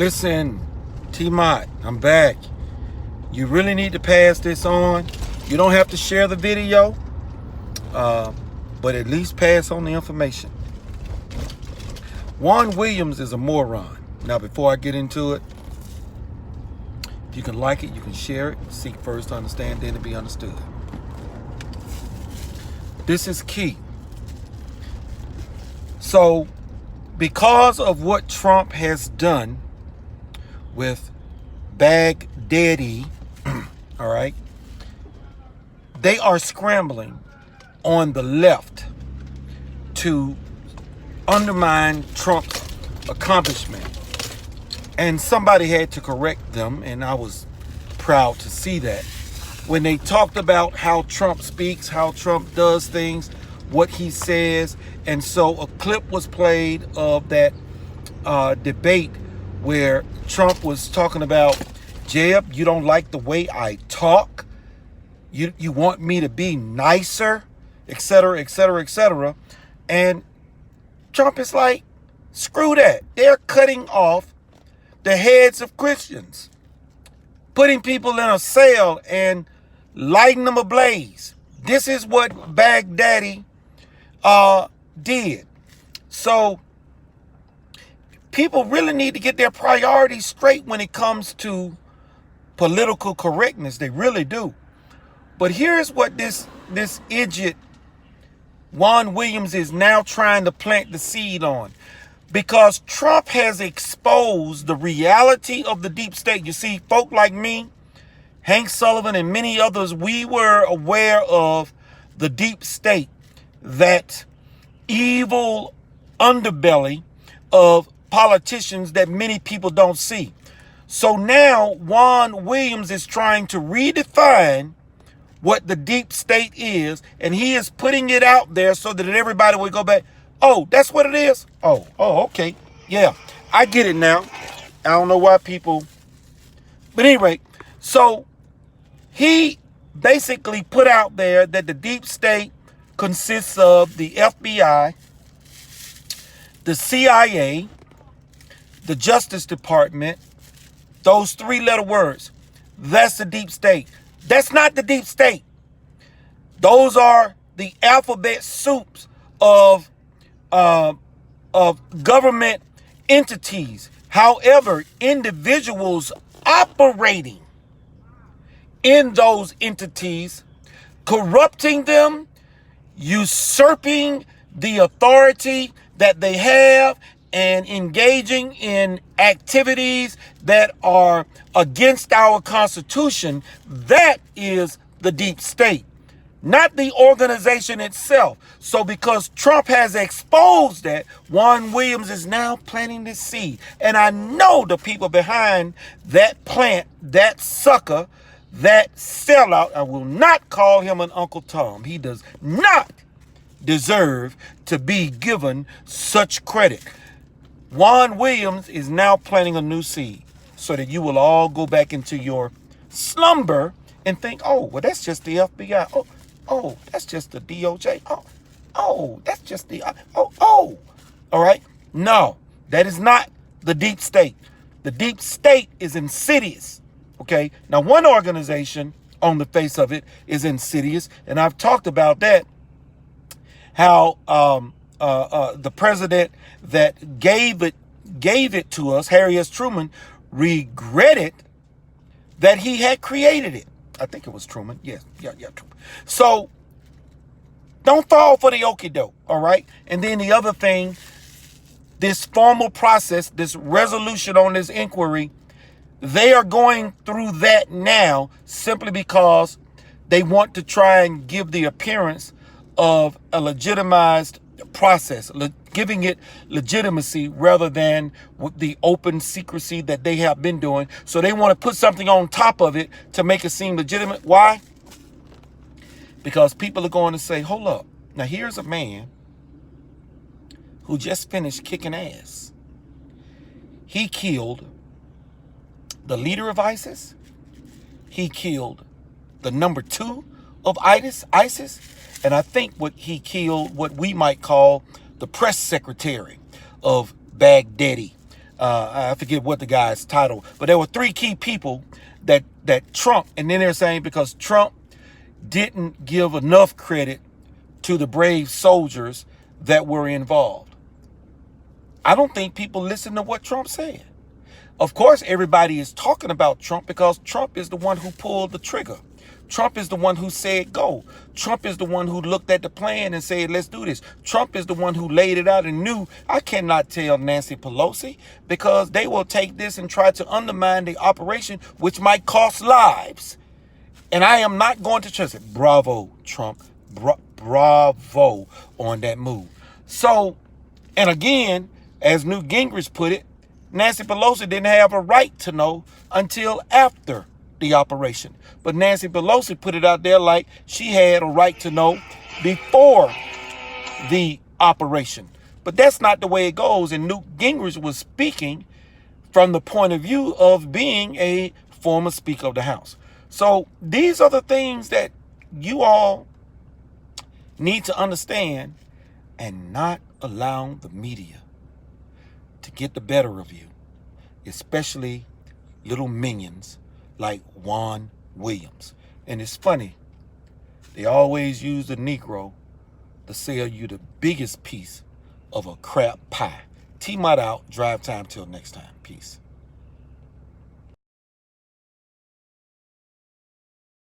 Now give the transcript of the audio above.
Listen, T-Mot, I'm back. You really need to pass this on. You don't have to share the video, but at least pass on the information. Juan Williams is a moron. Now, before I get into it, if you can like it, you can share it. Seek first to understand, then to be understood. This is key. So, because of what Trump has done with Baghdadi, all right, they are scrambling on the left to undermine Trump's accomplishment. And somebody had to correct them, and I was proud to see that. When they talked about how Trump speaks, how Trump does things, what he says. And so a clip was played of that debate where Trump was talking about, Jeb, you don't like the way I talk? You want me to be nicer, et cetera, et cetera, et cetera. And Trump is like, screw that. They're cutting off the heads of Christians, putting people in a cell and lighting them ablaze. This is what Baghdadi did. So people really need to get their priorities straight when it comes to political correctness. They really do. But here's what this idiot Juan Williams is now trying to plant the seed on. Because Trump has exposed the reality of the deep state. You see, folk like me, Hank Sullivan, and many others, we were aware of the deep state, that evil underbelly of politicians that many people don't see. So now Juan Williams is trying to redefine what the deep state is, and he is putting it out there so that everybody will go back, oh, that's what it is? Oh, okay. Yeah, I get it now. I don't know why people... But anyway, so he basically put out there that the deep state consists of the FBI, the CIA, the Justice Department, those three-letter words. That's the deep state. That's not the deep state. Those are the alphabet soups of government entities. However, individuals operating in those entities, corrupting them, usurping the authority that they have, and engaging in activities that are against our Constitution, that is the deep state, not the organization itself. So because Trump has exposed that, Juan Williams is now planting this seed. And I know the people behind that plant, that sucker, that sellout, I will not call him an Uncle Tom. He does not deserve to be given such credit. Juan Williams is now planting a new seed so that you will all go back into your slumber and think, oh, well, that's just the FBI. Oh, that's just the DOJ. Oh, that's just the, all right? No, that is not the deep state. The deep state is insidious, okay? Now, one organization on the face of it is insidious, and I've talked about that, how the president that gave it to us, Harry S. Truman, regretted that he had created it. I think it was Truman. Yes, yeah, Truman. So don't fall for the okie doke, all right? And then the other thing, this formal process, this resolution on this inquiry, they are going through that now simply because they want to try and give the appearance of a legitimized process, giving it legitimacy rather than with the open secrecy that they have been doing. So they want to put something on top of it to make it seem legitimate. Why? Because people are going to say, hold up. Now here's a man who just finished kicking ass. He killed the leader of ISIS. He killed the number 2 of ISIS. And I think he killed what we might call the press secretary of Baghdadi. I forget what the guy's title, but there were 3 key people that Trump, and then they're saying because Trump didn't give enough credit to the brave soldiers that were involved. I don't think people listen to what Trump said. Of course, everybody is talking about Trump because Trump is the one who pulled the trigger. Trump is the one who said go. Trump is the one who looked at the plan and said, let's do this. Trump is the one who laid it out and knew I cannot tell Nancy Pelosi because they will take this and try to undermine the operation, which might cost lives. And I am not going to trust it. Bravo, Trump. Bravo on that move. So, and again, as Newt Gingrich put it, Nancy Pelosi didn't have a right to know until after the operation. But Nancy Pelosi put it out there like she had a right to know before the operation. But that's not the way it goes. And Newt Gingrich was speaking from the point of view of being a former Speaker of the House. So these are the things that you all need to understand and not allow the media to get the better of you, especially little minions like Juan Williams. And it's funny, they always use the Negro to sell you the biggest piece of a crap pie. T-Mot out, drive time till next time. Peace.